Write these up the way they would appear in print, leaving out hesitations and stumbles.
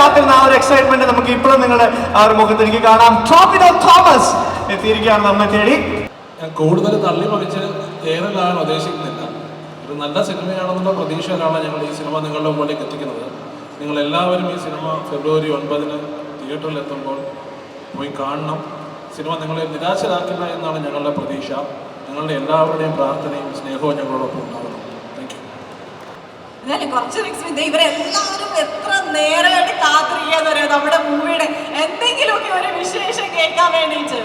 കാത്തിരുന്ന ആ ഒരു എക്സൈറ്റ്മെന്റ് നമുക്ക് ഇപ്പോഴും നിങ്ങളുടെ ആ ഒരു മുഖത്ത് എനിക്ക് കാണാം. ടോവിനോ തോമസ് എത്തിയിരിക്കുകയാണ് നമ്മെ തേടി. ഞാൻ കൂടുതൽ തള്ളി മറിച്ച് ഏറെല്ലാകാൻ ഉദ്ദേശിക്കുന്നില്ല. ഒരു നല്ല സിനിമയാണെന്നുള്ള പ്രതീക്ഷയിലാണ് ഞങ്ങൾ ഈ സിനിമ നിങ്ങളുടെ മുമ്പിലേക്ക് എത്തിക്കുന്നത്. നിങ്ങളെല്ലാവരും ഈ സിനിമ ഫെബ്രുവരി 9 തിയേറ്ററിൽ എത്തുമ്പോൾ പോയി കാണണം. സിനിമ നിങ്ങളെ നിരാശരാക്കില്ല എന്നാണ് ഞങ്ങളുടെ പ്രതീക്ഷ. നിങ്ങളുടെ എല്ലാവരുടെയും പ്രാർത്ഥനയും സ്നേഹവും ഞങ്ങളോടൊപ്പം ഉണ്ടാകണം. Thank you. കുറച്ച് ഇവരെല്ലാവരും എത്ര നേരമായിട്ട് കാത്തിരിക്കാന്ന് നമ്മുടെ മൂവിയുടെ എന്തെങ്കിലുമൊക്കെ ഒരു വിശേഷം കേൾക്കാൻ വേണ്ടിയിട്ട്.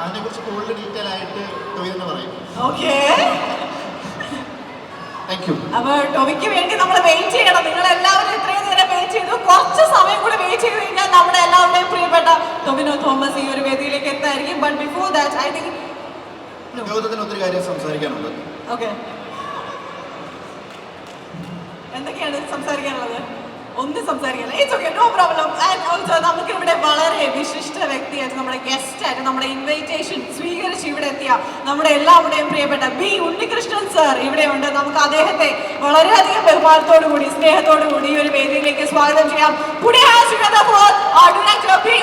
അതിനെക്കുറിച്ച് കൂടുതൽ ഡീറ്റെയിൽ ആയിട്ട് ടോവിനോ പറയും. Okay, thank you. അപ്പൊ ടോവിക്ക് വേണ്ടി നമ്മൾ വെയിറ്റ് ചെയ്യണം. നിങ്ങൾ എല്ലാവരും ഇത്രയും നേരം വെയിറ്റ് ചെയ്തു. കുറച്ച് സമയം കൂടി വെയിറ്റ് ചെയ്ത് കഴിഞ്ഞാൽ നമ്മുടെ എല്ലാവരുടെയും പ്രിയപ്പെട്ട ടോവിനോ തോമസ് ഈ ഒരു വേദിയിലേക്ക് എത്തായിരിക്കും. But before that I think ഒത്തിരി കാര്യം സംസാരിക്കാനുണ്ട്. ഓക്കെ, എന്തൊക്കെയാണ് സംസാരിക്കാനുള്ളത്? ഒന്നും സംസാരിക്കാനില്ല. It's okay, no problem. And also നമുക്ക് ഇവിടെ വളരെ വിശിഷ്ട വ്യക്തിയായിട്ട് നമ്മുടെ ഗസ്റ്റ് ആയിട്ട് നമ്മുടെ ഇൻവിറ്റേഷൻ സ്വീകരിച്ച് ഇവിടെ എത്തിയ നമ്മുടെ എല്ലാവരുടെയും പ്രിയപ്പെട്ട ബി ഉണ്ണികൃഷ്ണൻ സർ ഇവിടെയുണ്ട്. നമുക്ക് അദ്ദേഹത്തെ വളരെയധികം ബഹുമാനത്തോടു കൂടി സ്നേഹത്തോടു കൂടി ഈ ഒരു വേദിയിലേക്ക് സ്വാഗതം ചെയ്യാം.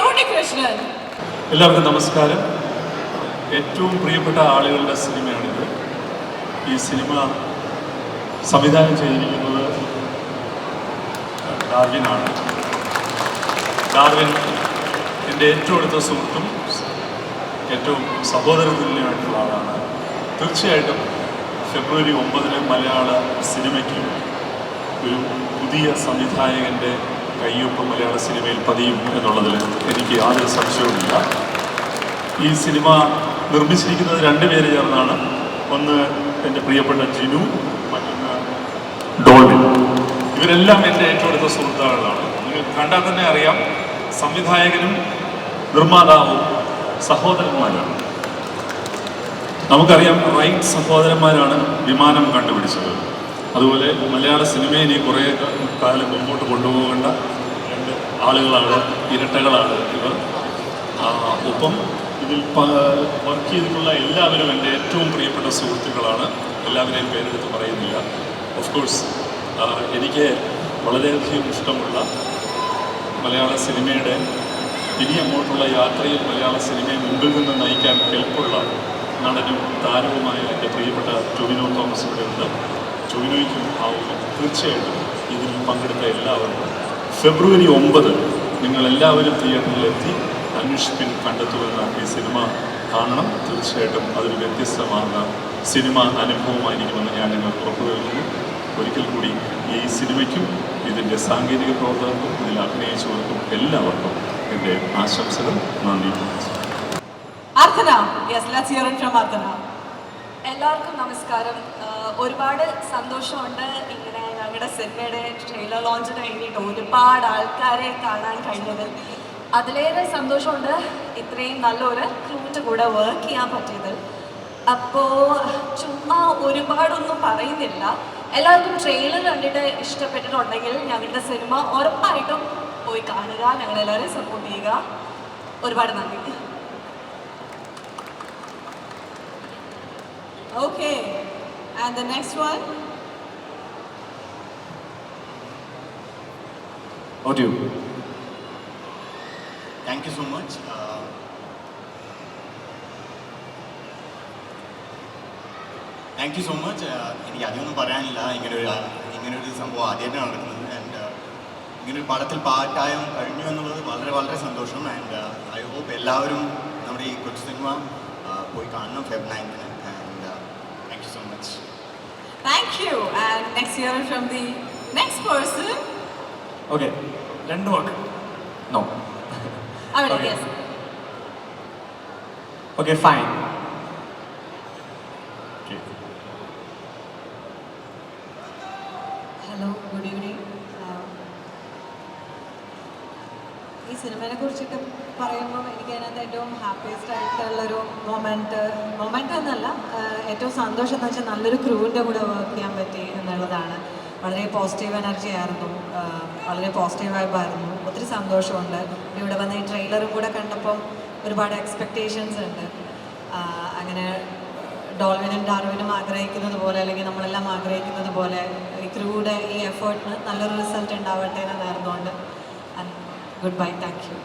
ഉണ്ണികൃഷ്ണൻ. എല്ലാവർക്കും നമസ്കാരം. ഏറ്റവും പ്രിയപ്പെട്ട ആളുകളുടെ സിനിമയാണിത്. ഈ സിനിമ സംവിധാനം ചെയ്തിരിക്കുന്നത് ഡാർവിനാണ്. ഡാർവിൻ എൻ്റെ ഏറ്റവും അടുത്ത സുഹൃത്തും ഏറ്റവും സഹോദരതുല്യമായിട്ടുള്ള ആളാണ്. തീർച്ചയായിട്ടും ഫെബ്രുവരി 9 മലയാള സിനിമയ്ക്ക് ഒരു പുതിയ സംവിധായകൻ്റെ കയ്യൊപ്പ് മലയാള സിനിമയിൽ പതിയും എന്നുള്ളതിൽ എനിക്ക് യാതൊരു സംശയവുമില്ല. ഈ സിനിമ നിർമ്മിച്ചിരിക്കുന്നത് 2 പേര് ചേർന്നാണ്. ഒന്ന് എൻ്റെ പ്രിയപ്പെട്ട ജിനു, മറ്റൊന്ന് ഡോൾവിൻ. ഇവരെല്ലാം എൻ്റെ ഏറ്റവും അടുത്ത സുഹൃത്തുക്കളാണ്. നിങ്ങൾക്ക് കണ്ടാൽ തന്നെ അറിയാം, സംവിധായകനും നിർമ്മാതാവും സഹോദരന്മാരാണ്. നമുക്കറിയാം, റൈറ്റ് സഹോദരന്മാരാണ് വിമാനം കണ്ടുപിടിച്ചത്. അതുപോലെ മലയാള സിനിമയെ ഇനി കുറേ കാലം മുമ്പോട്ട് കൊണ്ടുപോകേണ്ട 2 ആളുകളാണ്, ഇരട്ടകളാണ് ഇവർ. ഒപ്പം ഇതിൽ വർക്ക് ചെയ്തിട്ടുള്ള എല്ലാവരും എൻ്റെ ഏറ്റവും പ്രിയപ്പെട്ട സുഹൃത്തുക്കളാണ്. എല്ലാവരെയും പേരെടുത്ത് പറയുന്നില്ല. ഓഫ് കോഴ്സ് എനിക്ക് വളരെയധികം ഇഷ്ടമുള്ള മലയാള സിനിമയുടെ ഇനി അങ്ങോട്ടുള്ള യാത്രയിൽ മലയാള സിനിമയെ മുമ്പിൽ നിന്ന് നയിക്കാൻ കെൽപ്പുള്ള നടനും താരവുമായ എൻ്റെ പ്രിയപ്പെട്ട ടോവിനോ തോമസ് ഇവിടെ ഉണ്ട്. ടോവിനോയ്ക്കും ആവുന്നു. തീർച്ചയായിട്ടും ഇതിൽ പങ്കെടുത്ത എല്ലാവർക്കും ഫെബ്രുവരി 9 നിങ്ങളെല്ലാവരും തിയേറ്ററിലെത്തി അന്വേഷിപ്പിൻ കണ്ടെത്തുമെന്ന ഈ സിനിമ കാണണം. തീർച്ചയായിട്ടും അതൊരു വ്യത്യസ്തമായ സിനിമ അനുഭവമായിരിക്കുമെന്ന് ഞാൻ നിങ്ങൾക്ക് ഉറപ്പു നൽകുന്നു. ഒരിക്കൽ കൂടി ഈ സിനിമയ്ക്കും ഇതിൻ്റെ സാങ്കേതിക പ്രവർത്തകർക്കും ഇതിൽ അഭിനയിച്ചവർക്കും എല്ലാവർക്കും എൻ്റെ ആശംസകൾ. നന്ദി. എല്ലാവർക്കും നമസ്കാരം. ഒരുപാട് സന്തോഷമുണ്ട് ഇങ്ങനെ ഞങ്ങളുടെ സിനിമയുടെ ട്രെയിലർ ലോഞ്ചിന് കഴിഞ്ഞിട്ട് ഒരുപാട് ആൾക്കാരെ കാണാൻ കഴിഞ്ഞതിൽ. അതിലേറെ സന്തോഷമുണ്ട് ഇത്രയും നല്ലൊരു ക്രൂവിൻ്റെ കൂടെ വർക്ക് ചെയ്യാൻ പറ്റിയതിൽ. അപ്പോൾ ചുമ്മാ ഒരുപാടൊന്നും പറയുന്നില്ല. എല്ലാവർക്കും ട്രെയിലർ കണ്ടിട്ട് ഇഷ്ടപ്പെട്ടിട്ടുണ്ടെങ്കിൽ ഞങ്ങളുടെ സിനിമ ഉറപ്പായിട്ടും പോയി കാണുക, ഞങ്ങളെല്ലാവരും സപ്പോർട്ട് ചെയ്യുക. ഒരുപാട് നന്ദി. Okay, and the next one? Audio. Thank you so much. Thank you so much. എനിക്ക് അധികമൊന്നും പറയാനില്ല. ഇങ്ങനൊരു സംഭവം ആദ്യമായിട്ടാണ് നടക്കുന്നത്. ആൻഡ് ഇങ്ങനൊരു പടത്തിൽ പാട്ടായം കഴിഞ്ഞു എന്നുള്ളത് വളരെ വളരെ സന്തോഷം. ആൻഡ് ഐ ഹോപ്പ് എല്ലാവരും നമ്മുടെ ഈ കൊച്ചു സിനിമ പോയി കാണണം Feb 9. And thank you so much. Thank you. And next year from the next person. Okay, 2 വാക്ക്. No. Okay. Yes. Okay, fine. Hello, good evening. ഈ സിനിമയെ കുറിച്ചിട്ട് പറയുമ്പോൾ എനിക്ക് അതിനകത്ത് ഏറ്റവും ഹാപ്പിയസ്റ്റ് ആയിട്ടുള്ളൊരു മൊമെൻ്റ് എന്നല്ല, ഏറ്റവും സന്തോഷം എന്ന് വെച്ചാൽ നല്ലൊരു ക്രൂവിൻ്റെ കൂടെ വർക്ക് ചെയ്യാൻ പറ്റി എന്നുള്ളതാണ്. വളരെ പോസിറ്റീവ് എനർജി ആയിരുന്നു, വളരെ പോസിറ്റീവ് വൈബായിരുന്നു. ഒത്തിരി സന്തോഷമുണ്ട്. ഇവിടെ വന്ന് ഈ ട്രെയിലറും കൂടെ കണ്ടപ്പം ഒരുപാട് എക്സ്പെക്റ്റേഷൻസ് ഉണ്ട്. അങ്ങനെ ഡോൾവിനും ഡാർവിനും ആഗ്രഹിക്കുന്നത് പോലെ, അല്ലെങ്കിൽ നമ്മളെല്ലാം ആഗ്രഹിക്കുന്നത് പോലെ ഈ ക്രൂയുടെ ഈ എഫേർട്ടിന് നല്ലൊരു റിസൾട്ട് ഉണ്ടാവട്ടെ എന്ന് നേർന്നുകൊണ്ട് good bye. Thank you.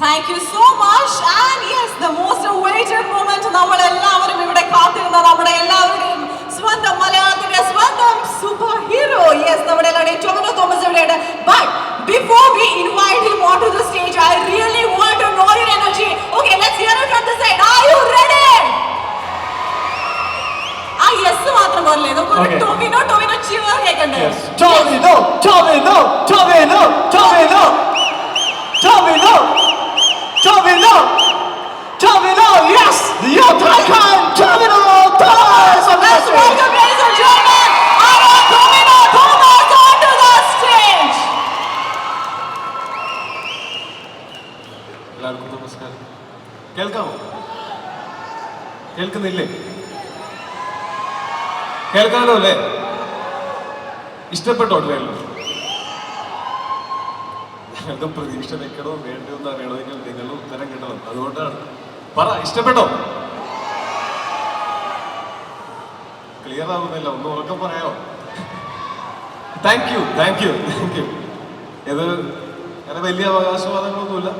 Thank you so much. And yes, the most awaited moment നമ്മൾ എല്ലാവരും ഇവിടെ കാത്തിരുന്ന നമ്മുടെ എല്ലാവരുടെയും സ്വന്തം മലയാളത്തിന്റെ സ്വന്തം സൂപ്പർ ഹീറോ. യെസ്, നമ്മുടെ എല്ലാവരുടെയും ടൊവിനോ തോമസ് ഇവിടെയുണ്ട്. But before we invite him onto the stage, I really want to know your energy. Okay, let's hear it from the side. Are you ready? ആ യെസ് മാത്രം പോരല്ലേ, നമുക്ക് ടൊവിനോ ചിയർ കേൾക്കണ്ടേ? Tovino Tovino Tovino Tovino Tovino Tovino Tovino yes your icon Tobino Thomas. Let's welcome, ladies and gentlemen, our Tobino Thomas onto the stage. എല്ലാവർക്കും നമസ്കാരം. കേൾക്കാമോ? കേൾക്കുന്നില്ലേ? കേൾക്കാമല്ലോ അല്ലേ? ഇഷ്ടപ്പെട്ടോ ട്രെയിലർ? ഞങ്ങൾക്ക് പ്രതീക്ഷ വെക്കണോ വേണ്ടോ എന്ന് അറിയണമെങ്കിൽ നിങ്ങളുടെ ഉത്തരം കിട്ടണം. അതുകൊണ്ടാണ് പറ, ഇഷ്ടപ്പെട്ടോ? ക്ലിയർ ആവുന്നില്ല, ഒന്ന് ഉറക്കം പറയാമോ? Thank you thank you thank you. ഇത് അങ്ങനെ വലിയ അവകാശവാദങ്ങളൊന്നുമില്ല.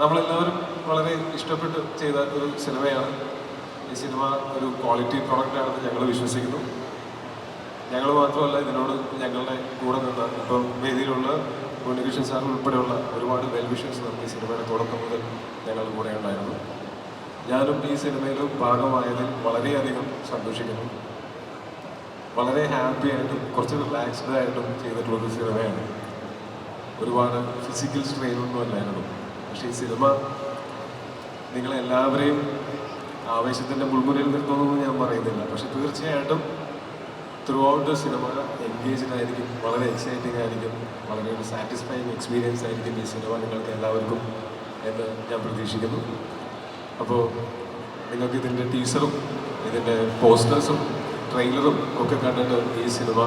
നമ്മളെല്ലാവരും വളരെ ഇഷ്ടപ്പെട്ട് ചെയ്ത ഒരു സിനിമയാണ്. ഈ സിനിമ ഒരു ക്വാളിറ്റി പ്രൊഡക്റ്റാണെന്ന് ഞങ്ങൾ വിശ്വസിക്കുന്നു. ഞങ്ങൾ മാത്രമല്ല, ഇതിനോട് ഞങ്ങളുടെ കൂടെ നിന്ന് ഇപ്പം വേദിയിലുള്ള ഉണ്ണികൃഷ്ണൻ സാർ ഉൾപ്പെടെയുള്ള ഒരുപാട് വെൽവിഷൻസ് നമുക്ക് ഈ സിനിമയുടെ തുടക്കം മുതൽ ഞങ്ങളുടെ കൂടെ ഉണ്ടായിരുന്നു. ഞാനും ഈ സിനിമയിൽ ഭാഗമായതിൽ വളരെയധികം സന്തോഷിക്കുന്നു. വളരെ ഹാപ്പി ആയിട്ടും കുറച്ച് റിലാക്സ്ഡ് ആയിട്ടും ചെയ്തിട്ടുള്ളൊരു സിനിമയാണ്. ഒരുപാട് ഫിസിക്കൽ സ്ട്രെയിനൊന്നും അല്ലായിരുന്നു. പക്ഷേ ഈ സിനിമ നിങ്ങളെല്ലാവരെയും ആവേശത്തിൻ്റെ മുൾമുനയിൽ നിർത്തുന്നതെന്ന് ഞാൻ പറയുന്നില്ല. പക്ഷെ തീർച്ചയായിട്ടും through out the cinema engaged ആയിരിക്കും, വളരെ എക്സൈറ്റിംഗ് ആയിരിക്കും, വളരെ ഒരു സാറ്റിസ്ഫൈങ് എക്സ്പീരിയൻസ് ആയിരിക്കും ഈ സിനിമ നിങ്ങൾക്ക് എല്ലാവർക്കും എന്ന് ഞാൻ പ്രതീക്ഷിക്കുന്നു. അപ്പോൾ നിങ്ങൾക്ക് ഇതിൻ്റെ ടീസറും ഇതിൻ്റെ പോസ്റ്റേഴ്സും ട്രെയിലറും ഒക്കെ കണ്ടിട്ട് ഈ സിനിമ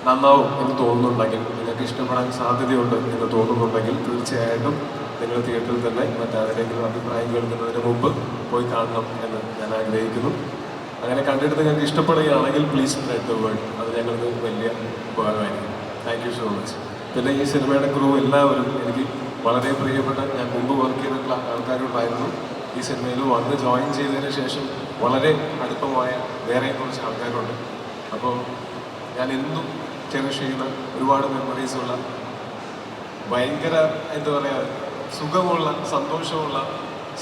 നന്നാവും എന്ന് തോന്നുന്നുണ്ടെങ്കിൽ, നിങ്ങൾക്ക് ഇഷ്ടപ്പെടാൻ സാധ്യതയുണ്ട് എന്ന് തോന്നുന്നുണ്ടെങ്കിൽ തീർച്ചയായിട്ടും നിങ്ങൾ തിയേറ്ററിൽ തന്നെ മറ്റാരുടെയെങ്കിലും അഭിപ്രായം കേൾക്കുന്നതിന് മുമ്പ് പോയി കാണണം എന്ന് ഞാൻ ആഗ്രഹിക്കുന്നു. അങ്ങനെ കണ്ടിട്ട് നിങ്ങൾക്ക് ഇഷ്ടപ്പെടുകയാണെങ്കിൽ പ്ലീസ് സ്പ്രെഡ് ദ വേർഡ്. അത് ഞങ്ങൾക്ക് വലിയ ഉപകാരമായിരിക്കും. Thank you so much. പിന്നെ ഈ സിനിമയുടെ ക്രൂ എല്ലാവരും എനിക്ക് വളരെ പ്രിയപ്പെട്ട, ഞാൻ മുമ്പ് വർക്ക് ചെയ്തിട്ടുള്ള ആൾക്കാരുണ്ടായിരുന്നു. ഈ സിനിമയിൽ വന്ന് ജോയിൻ ചെയ്തതിന് ശേഷം വളരെ അടുപ്പമായ വേറെ കുറച്ച് ആൾക്കാരുണ്ട്. അപ്പോൾ ഞാൻ എന്നും ചെറിഷ് ചെയ്യുന്ന ഒരുപാട് മെമ്മറീസുള്ള, ഭയങ്കര എന്താ പറയുക, സുഖമുള്ള, സന്തോഷമുള്ള,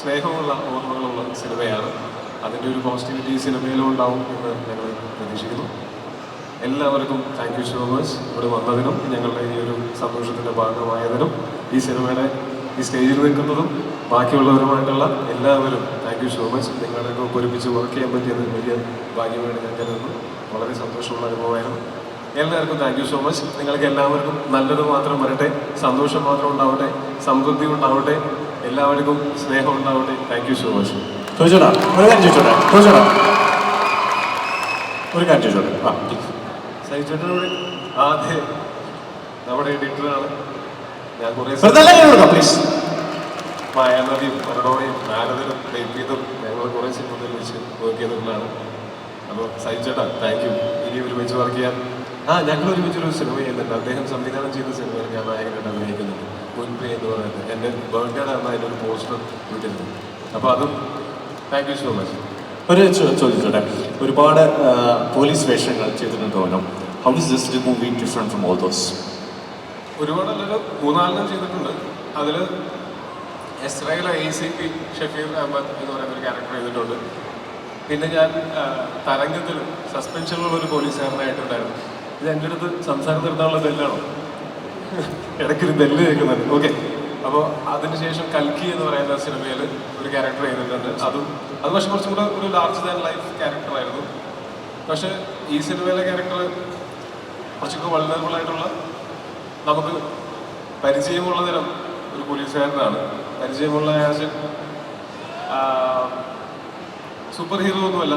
സ്നേഹമുള്ള ഓർമ്മകളുള്ള സിനിമയാണ്. അതിൻ്റെ ഒരു പോസിറ്റിവിറ്റി ഈ സിനിമയിലും ഉണ്ടാവും എന്ന് ഞങ്ങൾ പ്രതീക്ഷിക്കുന്നു. എല്ലാവർക്കും താങ്ക് യു സോ മച്ച് ഇവിടെ വന്നതിനും ഞങ്ങളുടെ ഈ ഒരു സന്തോഷത്തിൻ്റെ ഭാഗമായതിനും. ഈ സിനിമയുടെ ഈ സ്റ്റേജിൽ നിൽക്കുന്നതും ബാക്കിയുള്ളവരുമായിട്ടുള്ള എല്ലാവരും താങ്ക് യു സോ മച്ച്. നിങ്ങളുടെയൊക്കെ ഒരുമിച്ച് വർക്ക് ചെയ്യാൻ പറ്റിയത് വലിയ ഭാഗ്യമായിട്ട് ഞാൻ കരുതുന്നു. വളരെ സന്തോഷമുള്ള അനുഭവമായിരുന്നു. എല്ലാവർക്കും താങ്ക് യു സോ മച്ച്. നിങ്ങൾക്ക് എല്ലാവർക്കും നല്ലത് മാത്രം വരട്ടെ, സന്തോഷം മാത്രം ഉണ്ടാവട്ടെ, സമൃദ്ധി ഉണ്ടാവട്ടെ, എല്ലാവർക്കും സ്നേഹം ഉണ്ടാവട്ടെ. Thank you so much. ചോദിച്ചോടാ, ഒരു കാര്യം ചോദിച്ചോട്ടെ, ചോദിച്ചോടാ, ഒരു കാര്യം ചോദിച്ചോട്ടെ. ആ സഹിച്ചേട്ടനോട് ആദ്യം നമ്മുടെ എഡിറ്ററാണ്. ഞാൻ കുറേ പ്ലീസ്. മായാനദിയും മരണോയും നാരദനും ഡെൽവിതും ഞങ്ങൾ കുറേ സിനിമകളിൽ വെച്ച് വർക്ക് ചെയ്തിട്ടുള്ളതാണ്. അപ്പോൾ സഹിച്ചേട്ടാ താങ്ക് യു. ഇനി ഒരുമിച്ച് വർക്ക് ചെയ്യാൻ ഞങ്ങൾ ഒരുമിച്ചൊരു സിനിമ ചെയ്യുന്നുണ്ട്. അദ്ദേഹം സംവിധാനം ചെയ്ത സിനിമയിൽ ഞാൻ നായകനായിട്ട് അഭിനയിക്കുന്നുണ്ട്. മുൻപേ എന്ന് പറയുന്നത് എൻ്റെ ബർത്ത്ഡേ ആണ് അതിൻ്റെ ഒരു പോസ്റ്റർ വിട്ടിരുന്നത്. അപ്പോൾ അതും താങ്ക് യു സോ മച്ച്. ഒരു ചോദിച്ചോട്ടെ, ഒരുപാട് പോലീസ് വേഷങ്ങൾ ചെയ്തിട്ടുണ്ടോ? How is this movie different from all those? ഒരുപാടല്ലൊരു 3-4 ചെയ്തിട്ടുണ്ട്. അതിൽ ഇസ്രായേൽ ACP ഷഫീർ അഹമ്മദ് എന്ന് പറയുന്ന ഒരു ക്യാരക്ടർ ചെയ്തിട്ടുണ്ട്. പിന്നെ ഞാൻ തരംഗത്തിൽ സസ്പെൻഷനിലുള്ള ഒരു പോലീസുകാരനായിട്ടുണ്ടായിരുന്നു. ഇത് എൻ്റെ അടുത്ത് സംസാരം നിർത്താനുള്ള ബെല്ലാണോ? ഇടയ്ക്കൊരു ബെല്ല് കേൾക്കുന്നുണ്ട്. ഓക്കെ. അപ്പോൾ അതിനുശേഷം കൽക്കി എന്ന് പറയുന്ന സിനിമയിൽ ഒരു ക്യാരക്ടർ ചെയ്തിട്ടുണ്ട്. അത് പക്ഷെ കുറച്ചും കൂടെ ഒരു ലാർജ് ദാൻ ലൈഫ് ക്യാരക്ടറായിരുന്നു. പക്ഷേ ഈ സിനിമയിലെ ക്യാരക്ടർ കുറച്ചൊക്കെ വൾനറബിളായിട്ടുള്ള, നമുക്ക് പരിചയമുള്ള തരം ഒരു പോലീസുകാരനാണ്. പരിചയമുള്ള സൂപ്പർ ഹീറോ ഒന്നുമല്ല.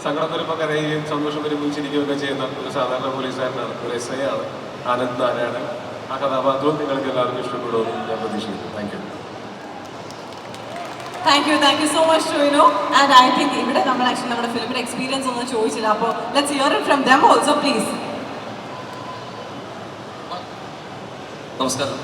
സങ്കടം വരുമ്പോൾ കരയുകയും സന്തോഷം വരുമ്പോൾ ചിരിക്കുകയൊക്കെ ചെയ്യുന്ന ഒരു സാധാരണ പോലീസുകാരനാണ്. ഒരു SI ആണ്, ആനന്ദ് നാരായണൻ. ആ കഥാപാത്രവും നിങ്ങൾക്ക് എല്ലാവർക്കും ഇഷ്ടപ്പെടുമെന്ന് ഞാൻ പ്രതീക്ഷിക്കുന്നു. Thank you. Thank you so much Tovino. And I think ഇവിടെ നമ്മൾ ആക്ച്വലി നമ്മുടെ ഫിലിമിന്റെ എക്സ്പീരിയൻസ് ഒന്നും ചോദിച്ചില്ല. അപ്പോൾ let's here it from them also please. നമസ്കാരം.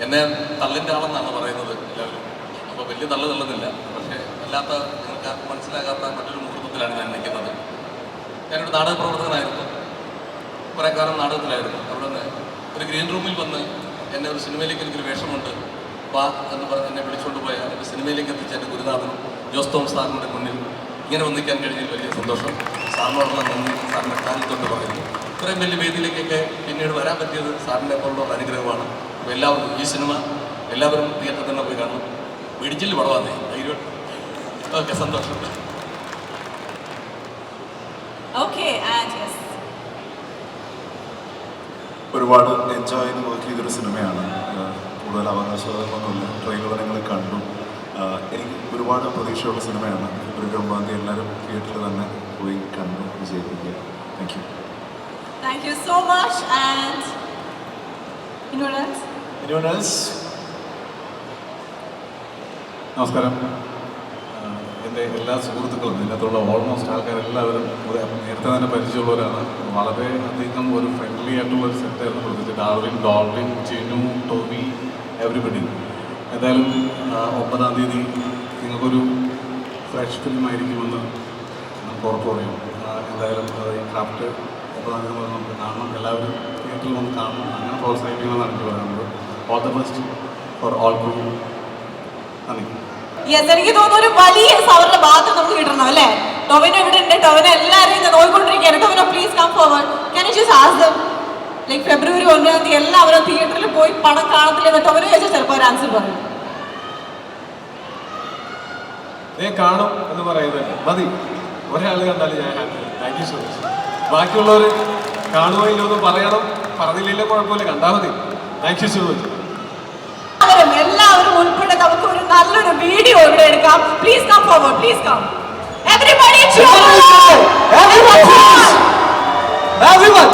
എന്നെ തള്ളിൻ്റെ ആളെന്നാണ് പറയുന്നത് എല്ലാവരും. അപ്പോൾ വലിയ തള്ളുന്നില്ല. പക്ഷേ അല്ലാത്ത നിങ്ങൾക്ക് ആർക്കും മനസ്സിലാകാത്ത മറ്റൊരു മുഹൂർത്തത്തിലാണ് ഞാൻ നിൽക്കുന്നത്. ഞാനൊരു നാടക പ്രവർത്തകനായിരുന്നു. കുറേ കാലം നാടകത്തിലായിരുന്നു. അവിടെ നിന്ന് ഒരു ഗ്രീൻ റൂമിൽ വന്ന് എന്നെ ഒരു സിനിമയിലേക്ക് എനിക്കൊരു വേഷമുണ്ട് വാ എന്ന് പറഞ്ഞ് എന്നെ വിളിച്ചുകൊണ്ട് പോയ എൻ്റെ സിനിമയിലേക്ക് എത്തിച്ച എൻ്റെ ഗുരുനാഥനും ജോസ് തോമസ് സാറിൻ്റെ മുന്നിൽ ഇങ്ങനെ ഒന്നിക്കാൻ കഴിഞ്ഞതിൽ വലിയ സന്തോഷം. സാറിനോടുള്ള നന്ദി സാറിൻ്റെ കാലത്തോട്ട് പറയുന്നു. ഇത്രയും വലിയ വേദിയിലേക്കൊക്കെ പിന്നീട് വരാൻ പറ്റിയത് സാറിനെ പോലുള്ള അനുഗ്രഹമാണ്. അപ്പോൾ എല്ലാവരും ഈ സിനിമ എല്ലാവരും തിയേറ്ററിൽ തന്നെ പോയി കാണണം. ഇടിച്ചിൽ പടവാന്നേ ധൈര്യം. ഓക്കെ, സന്തോഷം. ഒരുപാട് എൻജോയ് ചെയ്ത് വർക്ക് ചെയ്തൊരു സിനിമയാണ്. കൂടുതൽ അവകാശവാദമൊന്നുമില്ല. ട്രെയിലർ നിങ്ങൾ കണ്ടു. എനിക്ക് ഒരുപാട് പ്രതീക്ഷയുള്ള സിനിമയാണ്. ഫെബ്രുവരി 9 എല്ലാവരും തിയേറ്ററിൽ തന്നെ പോയി കണ്ടു വിജയിപ്പിക്കുക. Thank you. Thank you so much. And Anyone else? നമസ്കാരം. എൻ്റെ എല്ലാ സുഹൃത്തുക്കളും ഇതിനകത്തുള്ള ഓൾമോസ്റ്റ് ആൾക്കാരെല്ലാവരും നേരത്തെ തന്നെ പരിചയമുള്ളവരാണ്. വളരെ അധികം ഒരു ഫ്രണ്ട്ലി ആയിട്ടുള്ള ഒരു സെറ്റായിരുന്നു. പ്രത്യേകിച്ച് ഡോൾവിൻ, ജിനു, ടോബി, എവരിബഡി. എന്തായാലും 9-ാം തീയതി നിങ്ങൾക്കൊരു ഫ്രഷ് ഫിലിം ആയിരിക്കുമെന്ന് നമുക്ക് ഉറപ്പ് പറയും. എന്തായാലും ഈ ക്രാഫ്റ്റ് 9-ാം തീയതി മുതൽ നമുക്ക് കാണണം. എല്ലാവരും തിയേറ്ററിൽ വന്ന് കാണണം. അങ്ങനെ പ്രോത്സാഹിപ്പിക്കണമെന്നാണ് എനിക്ക് പറയാനുള്ളത്. All the best for all crew. നന്ദി. യെസ്, എനിക്ക് തോന്നുന്നു ഒരു വലിയ അവരുടെ ഭാഗത്ത് നമുക്ക് കിട്ടണം അല്ലേ? ടൊവിനോ ഇവിടെ ഉണ്ട്. ടൊവിനോ എല്ലാവരെയും നോക്കിക്കൊണ്ടിരിക്കുകയാണ്. Tovino please come forward. Can you just ask them like ഫെബ്രുവരി 9-ാം തീയതി എല്ലാവരും തിയേറ്ററിൽ പോയി പണം കാണത്തില്ലെന്ന് ടൊവിനോ ചോദിച്ചാൽ ചിലപ്പോൾ ഒരു ആൻസർ പറയും. കാണും എന്ന് പറയുന്നത് മതി. ഒരാൾ കണ്ടാലും ഞാൻ happy. Thank you so much. ബാക്കിയുള്ളവർ കാണുമോ ഇല്ലെന്ന് പറയണം. പറഞ്ഞില്ലല്ലോ കുഴപ്പമില്ല, കണ്ടാൽ മതി. Thank you so much. എല്ലാവരും ഉൾപ്പെടെ നമുക്ക് ഒരു നല്ലൊരു വീഡിയോ ഇവിടെ എടുക്കാം. Please come forward. Please come everybody. Everyone.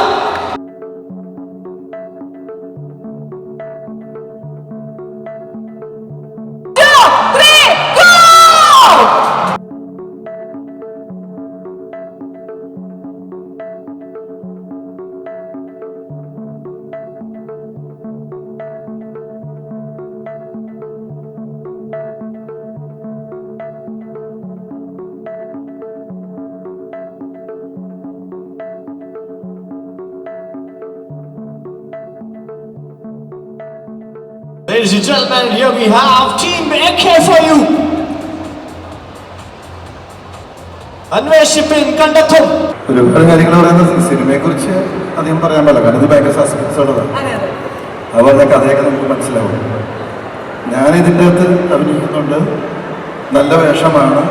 Ladies and gentlemen, here we have Team AK for you. അന്വേഷിപ്പിൻ കണ്ടെത്തും. ഒരുപാട് കാര്യങ്ങൾ പറയുന്നത് സിനിമയെക്കുറിച്ച് അധികം പറയാൻ പറ്റില്ല. കാരണം ഇത് ഭയങ്കര സസ്പെൻസ് ഉള്ളതാണ്. അതുപോലെ കഥയൊക്കെ നമുക്ക് മനസ്സിലാവും. ഞാനിതിൻ്റെ അകത്ത് അഭിനയിക്കുന്നുണ്ട്. നല്ല വേഷമാണ്.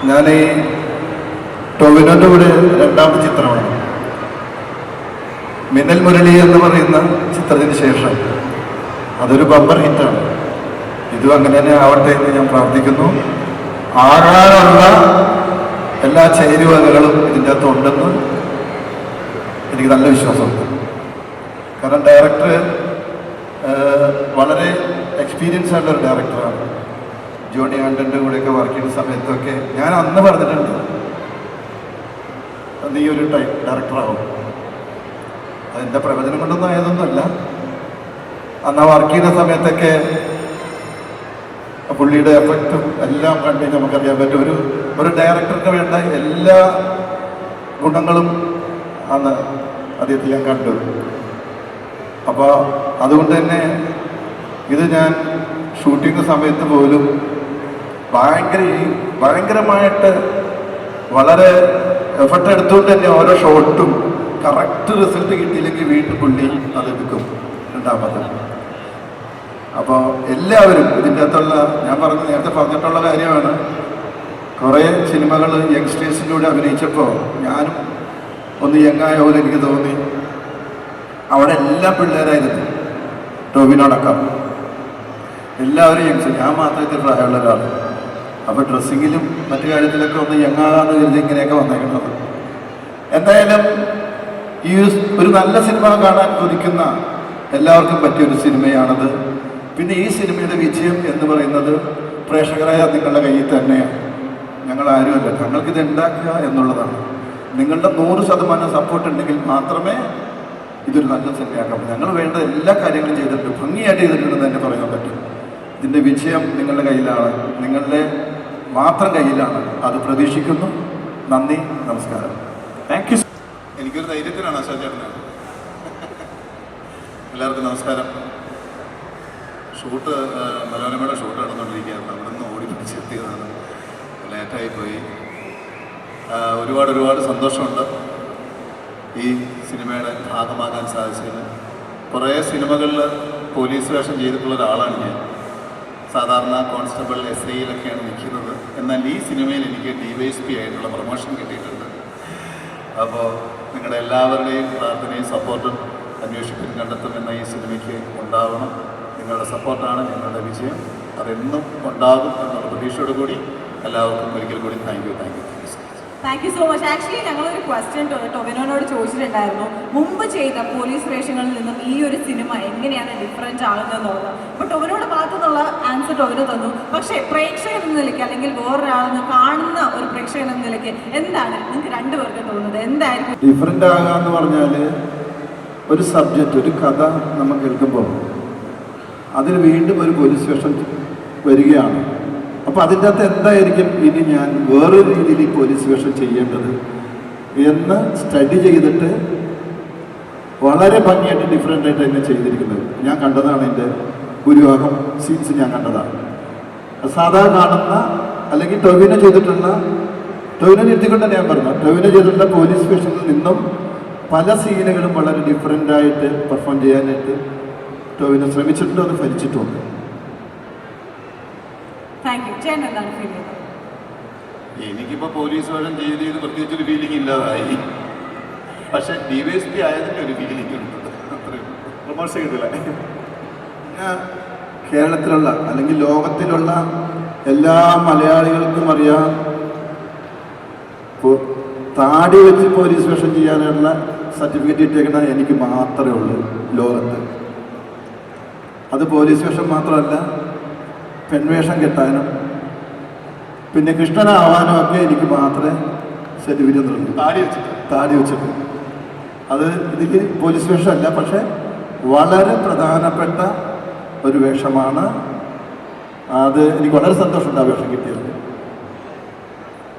ഞാൻ ഈ ടൊവിനോൻ്റെ കൂടെ രണ്ടാമത്തെ ചിത്രമാണ്. മിന്നൽ മുരളി എന്ന് പറയുന്ന ചിത്രത്തിന് ശേഷം അതൊരു ബമ്പർ ഹിറ്റാണ്. ഇതും അങ്ങനെ തന്നെ ആവട്ടെ എന്ന് ഞാൻ പ്രാർത്ഥിക്കുന്നു. ആകാനുള്ള എല്ലാ ചേരുവകകളും ഇതിൻ്റെ അകത്ത് ഉണ്ടെന്ന് എനിക്ക് നല്ല വിശ്വാസമുണ്ട്. കാരണം ഡയറക്ടർ വളരെ എക്സ്പീരിയൻസ് ആയിട്ടുള്ള ഒരു ഡയറക്ടറാണ്. ജോണി ആൻ്റൻ്റെ കൂടെയൊക്കെ വർക്ക് ചെയ്യുന്ന സമയത്തൊക്കെ ഞാൻ അന്ന് പറഞ്ഞിട്ടുണ്ട്, നീ ഒരു ഡയറക്ടറാവും. അതിൻ്റെ പ്രവചനം കൊണ്ടൊന്നും ആയതൊന്നുമല്ല. അന്ന് വർക്ക് ചെയ്യുന്ന സമയത്തൊക്കെ പുള്ളിയുടെ എഫക്റ്റും എല്ലാം കണ്ട് നമുക്കറിയാൻ പറ്റും. ഒരു ഡയറക്ടർക്ക് വേണ്ട എല്ലാ ഗുണങ്ങളും അന്ന് അദ്ദേഹത്തിൽ ഞാൻ കണ്ടു. അപ്പോൾ അതുകൊണ്ട് തന്നെ ഇത് ഞാൻ ഷൂട്ടിംഗ് സമയത്ത് പോലും ഭയങ്കരമായിട്ട് വളരെ എഫർട്ട് എടുത്തുകൊണ്ട് തന്നെ ഓരോ ഷോട്ടും കറക്റ്റ് റിസൾട്ട് കിട്ടിയില്ലെങ്കിൽ വീണ്ടും പുള്ളി അതെടുക്കും രണ്ടാമത്. അപ്പോൾ എല്ലാവരും ഇതിൻ്റെ അകത്തുള്ള ഞാൻ നേരത്തെ പറഞ്ഞിട്ടുള്ള കാര്യമാണ്. കുറേ സിനിമകൾ യങ്സ്റ്റേഴ്സിലൂടെ അഭിനയിച്ചപ്പോൾ ഞാനും ഒന്ന് യങ്ങായ പോലെ എനിക്ക് തോന്നി. അവിടെ എല്ലാ പിള്ളേരായിരുന്നു, ടോവിനോടക്കം എല്ലാവരും യങ്സ്റ്റേഴ്സ്. ഞാൻ മാത്രമേ ഇത്തിരി പ്രായമുള്ള ഒരാൾ. അപ്പോൾ ഡ്രസ്സിങ്ങിലും മറ്റു കാര്യത്തിലൊക്കെ ഒന്ന് യങ്ങാകാന്ന് കരുതി ഇങ്ങനെയൊക്കെ വന്നേക്കുന്നത്. എന്തായാലും ഈ ഒരു നല്ല സിനിമ കാണാൻ കൊതിക്കുന്ന എല്ലാവർക്കും പറ്റിയൊരു സിനിമയാണത്. പിന്നെ ഈ സിനിമയുടെ വിജയം എന്ന് പറയുന്നത് പ്രേക്ഷകരായ നിങ്ങളുടെ കയ്യിൽ തന്നെയാണ്. ഞങ്ങളാരുമല്ല, ഞങ്ങൾക്കിത് ഉണ്ടാക്കുക എന്നുള്ളതാണ്. നിങ്ങളുടെ 100% സപ്പോർട്ട് ഉണ്ടെങ്കിൽ മാത്രമേ ഇതൊരു നല്ല സിനിമയാക്കാൻ പറ്റും. ഞങ്ങൾ വേണ്ട എല്ലാ കാര്യങ്ങളും ചെയ്തിട്ടുണ്ട്, ഭംഗിയായിട്ട് ചെയ്തിട്ടുണ്ടെന്ന് തന്നെ പറയാൻ പറ്റും. ഇതിൻ്റെ വിജയം നിങ്ങളുടെ കയ്യിലാണ്, നിങ്ങളുടെ മാത്രം കയ്യിലാണ്. അത് പ്രതീക്ഷിക്കുന്നു. നന്ദി, നമസ്കാരം. Thank you. എനിക്കൊരു ധൈര്യത്തിനാണ് ആശാചേട്ടന്. എല്ലാവർക്കും നമസ്കാരം. ഷൂട്ട് മനോരമയുടെ ഷൂട്ട് നടന്നുകൊണ്ടിരിക്കുകയാണ്. അവിടെ നിന്ന് ഓടി പിടിച്ചെത്തിയതാണ്, ലേറ്റായിപ്പോയി. ഒരുപാട് സന്തോഷമുണ്ട് ഈ സിനിമയുടെ ഭാഗമാകാൻ സാധിച്ചതിന്. കുറേ സിനിമകളിൽ പോലീസ് വേഷം ചെയ്തിട്ടുള്ള ഒരാളാണ് ഞാൻ. സാധാരണ കോൺസ്റ്റബിൾ, SIയിലൊക്കെയാണ് നിൽക്കുന്നത്. എന്നാൽ ഈ സിനിമയിൽ എനിക്ക് DYSP ആയിട്ടുള്ള പ്രൊമോഷൻ കിട്ടിയിട്ടുണ്ട്. അപ്പോൾ നിങ്ങളുടെ എല്ലാവരുടെയും പ്രാർത്ഥനയും സപ്പോർട്ടും അന്വേഷിപ്പിൻ കണ്ടെത്തും എന്ന ഈ സിനിമയ്ക്ക് ഉണ്ടാവണം. നിങ്ങളുടെ സപ്പോർട്ടാണ് ഞങ്ങളുടെ വിജയം. അതെന്നും ഉണ്ടാകും എന്നുള്ള പ്രതീക്ഷയോട് കൂടി എല്ലാവർക്കും ഒരിക്കൽ കൂടി thank you. Thank you so much. Actually ഞങ്ങളൊരു ക്വസ്റ്റ്യൻ ടൊവിനോനോട് ചോദിച്ചിട്ടുണ്ടായിരുന്നു, മുമ്പ് ചെയ്ത പോലീസ് വേഷങ്ങളിൽ നിന്നും ഈ ഒരു സിനിമ എങ്ങനെയാണ് ഡിഫറൻറ്റ് ആകുന്നതെന്നുള്ളത്. അപ്പോൾ ടൊവിനോയുടെ ഭാഗത്തു നിന്നുള്ള ആൻസർ ടൊവിനോ തന്നു. പക്ഷേ പ്രേക്ഷകൻ എന്ന നിലയ്ക്ക് അല്ലെങ്കിൽ വേറൊരാളെന്ന് കാണുന്ന ഒരു പ്രേക്ഷകൻ എന്ന നിലയ്ക്ക് എന്താണ് നിങ്ങൾക്ക് രണ്ടുപേർക്ക് തോന്നുന്നത്? എന്തായിരിക്കും ഡിഫറെൻ്റ് ആകാന്ന് പറഞ്ഞാൽ, ഒരു സബ്ജക്റ്റ്, ഒരു കഥ നമ്മൾ കേൾക്കുമ്പോൾ അതിൽ വീണ്ടും ഒരു പോലീസ് വേഷം വരികയാണ്. അപ്പോൾ അതിൻ്റെ അകത്ത് എന്തായിരിക്കും ഇനി ഞാൻ വേറൊരു രീതിയിൽ ഈ പോലീസ് വേഷം ചെയ്യേണ്ടത് എന്ന് സ്റ്റഡി ചെയ്തിട്ട് വളരെ ഭംഗിയായിട്ട് ഡിഫറെൻ്റ് ആയിട്ട് തന്നെ ചെയ്തിരിക്കുന്നത് ഞാൻ കണ്ടതാണ്. എൻ്റെ ഭൂരിഭാഗം സീൻസ് ഞാൻ കണ്ടതാണ്. സാധാരണ കാണുന്ന അല്ലെങ്കിൽ ടൊവിനോ ചെയ്തിട്ടുള്ള, ടൊവിനോ നിർത്തിക്കൊണ്ട് ഞാൻ പറഞ്ഞു, ടൊവിനോ ചെയ്തിട്ടുള്ള പോലീസ് വേഷത്തിൽ നിന്നും പല സീനുകളും വളരെ ഡിഫറെൻ്റ് ആയിട്ട് പെർഫോം ചെയ്യാനായിട്ട് ടൊവിനോ ശ്രമിച്ചിട്ടുണ്ട്, അത് ഫലിച്ചിട്ടുണ്ട്. Thank you. ചേട്ടൻ എന്താണ് ഫീൽ ചെയ്യുന്നത്? എനിക്കിപ്പോൾ പോലീസ് വേഷം ചെയ്ത് പ്രത്യേകിച്ചൊരു ഫീലിംഗ് ഇല്ലാതായി. പക്ഷേ DYSP ആയതിൻ്റെ ഒരു ഫീലിംഗ് ഉണ്ട്. അത്രയും പ്രൊമോഷൻ കിട്ടില്ല. കേരളത്തിലുള്ള അല്ലെങ്കിൽ ലോകത്തിലുള്ള എല്ലാ മലയാളികൾക്കും അറിയാം, താടി വെച്ച് പോലീസ് വേഷം ചെയ്യാനുള്ള സർട്ടിഫിക്കറ്റ് ഇട്ടേക്കുന്ന എനിക്ക് മാത്രമേ ഉള്ളൂ ലോകത്ത്. അത് പോലീസ് വേഷം മാത്രമല്ല, പെൺവേഷം കെട്ടാനും പിന്നെ കൃഷ്ണനാവാനും ഒക്കെ എനിക്ക് മാത്രമേ സർട്ടിഫിക്കറ്റ് ഉള്ളൂ. താടി വെച്ചിട്ട് അത് ഇതിൽ പോലീസ് വേഷമല്ല, പക്ഷേ വളരെ പ്രധാനപ്പെട്ട ഒരു വേഷമാണ്. അത് എനിക്ക് വളരെ സന്തോഷമുണ്ട് ആ വേഷം കിട്ടിയത്.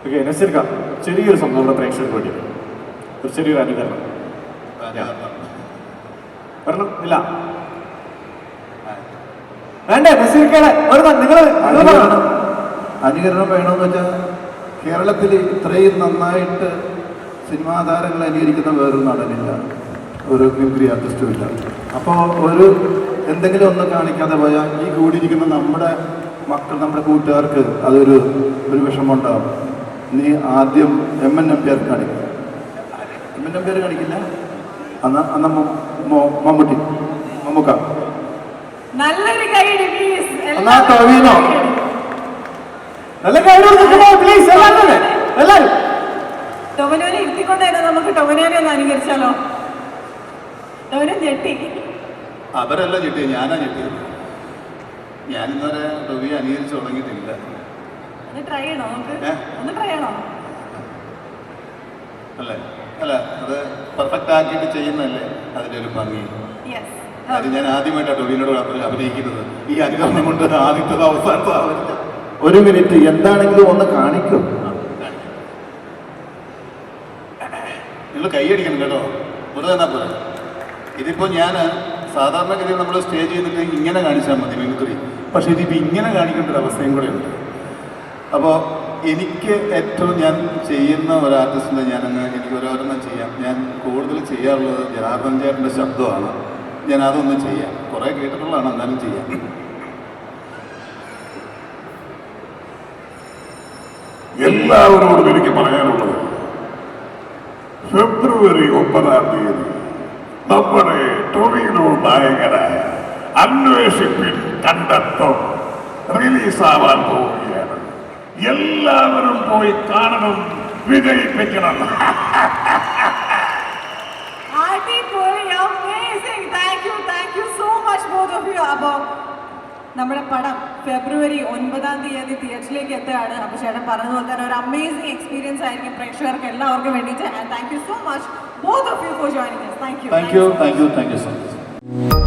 ഓക്കെ, നസീർക്കാം ചെറിയൊരു സംഭവം നമ്മുടെ പ്രേക്ഷകർക്ക് വേണ്ടി ഒരു ചെറിയൊരു അനുകരണം വരണം. ഇല്ല വേണ്ടേ നസീർക്കയുടെ നിങ്ങൾ അനുകരണം വേണമെന്ന് വെച്ചാൽ കേരളത്തിൽ ഇത്രയും നന്നായിട്ട് സിനിമാ താരങ്ങൾ അനുകരിക്കുന്ന വേറൊരു നടനില്ല, ഒരു മിമിക്രി ആർട്ടിസ്റ്റും ഇല്ല. അപ്പോൾ ഒരു എന്തെങ്കിലും ഒന്ന് കാണിക്കാതെ പോയാൽ ഈ കൂടിയിരിക്കുന്ന നമ്മുടെ മക്കൾ, നമ്മുടെ കൂട്ടുകാർക്ക് അതൊരു വിഷമമുണ്ടാകും. നീ ആദ്യം MN നമ്പ്യാർ കാണിക്കും. MN നമ്പ്യാർ കാണിക്കില്ല, അന്ന് മമ്മൂക്ക, നല്ലൊരു കൈയ്യടി പ്ലീസ്. എന്നാ ടൊവിനോ, നല്ല പ്ലീസ് എല്ലാവരും. ടൊവിനോനെ ഇരുത്തിക്കൊണ്ട് തന്നെ നമുക്ക് ടൊവിനോനെ ഒന്ന് അനുകരിച്ചാലോ? ടൊവിനോ ഞെട്ടി. അവരല്ല ഞെട്ടിയത്, ഞാനാ ഞെട്ടിയത്. ഞാനിന്നവരെ ടൊവിയെ അനുകരിച്ച് തുടങ്ങിയിട്ടില്ല. ഒന്ന് ട്രൈ ചെയ്യണോ? നമുക്ക് ഒന്ന് ട്രൈ ചെയ്യണോ? അല്ലേ? അല്ല, അത് പെർഫെക്റ്റ് ആക്കിയിട്ട് ചെയ്യുന്നതല്ലേ അതിൻ്റെ ഒരു ഭംഗി. അത് ഞാൻ ആദ്യമായിട്ടാണ് ടൊവിനോട് അഭിനയിക്കുന്നത്. ഈ അനുകരണം കൊണ്ട് ആദ്യത്തെ അവസാനത്തെ ഒരു മിനിറ്റ് എന്താണെങ്കിലും ഒന്ന് കാണിക്കും. നിങ്ങൾ കൈയടിക്കണം കേട്ടോ, വെറുതെ എന്നാ പോലെ. ഇതിപ്പോൾ ഞാൻ സാധാരണഗതിയിൽ നമ്മൾ സ്റ്റേജ് ചെയ്തിട്ട് ഇങ്ങനെ കാണിച്ചാൽ മതി മിമിക്രി, പക്ഷേ ഇതിപ്പോൾ ഇങ്ങനെ കാണിക്കേണ്ട ഒരു അവസ്ഥയും കൂടെ ഉണ്ട്. അപ്പോൾ എനിക്ക് ഏറ്റവും ഞാൻ ചെയ്യുന്ന ഒരു ആർട്ടിസ്റ്റിനെ എനിക്ക് ഓരോരെണ്ണം ചെയ്യാം. ഞാൻ കൂടുതൽ ചെയ്യാറുള്ളത് ജനാർദ്ദൻ ചേട്ടൻ്റെ ശബ്ദമാണ്. ഞാൻ അതൊന്നും ചെയ്യാം, കുറേ കേട്ടിട്ടുള്ളതാണ്, എന്നാലും ചെയ്യാം. എല്ലാവരോടും എനിക്ക് പറയാനുള്ളത്, ഫെബ്രുവരി 9 നമ്മുടെ ടൊവിനോ നായകനായ അന്വേഷിപ്പിൻ കണ്ടെത്തും റിലീസാവാൻ പോവുകയാണ്. എല്ലാവരും പോയി കാണണം, വിജയിപ്പിക്കണം. Amazing. Thank you so much both of you. നമ്മുടെ പടം ഫെബ്രുവരി 9 തിയേറ്ററിലേക്ക് എത്തുകയാണ്. അപ്പോൾ ചേട്ടൻ പറഞ്ഞതുപോലെ തന്നെ ഒരു അമേസിംഗ് എക്സ്പീരിയൻസ് ആയിരിക്കും പ്രേക്ഷകർക്ക് എല്ലാവർക്കും വേണ്ടിയിട്ട്. And thank you so much both of you for joining us. Thank you so much.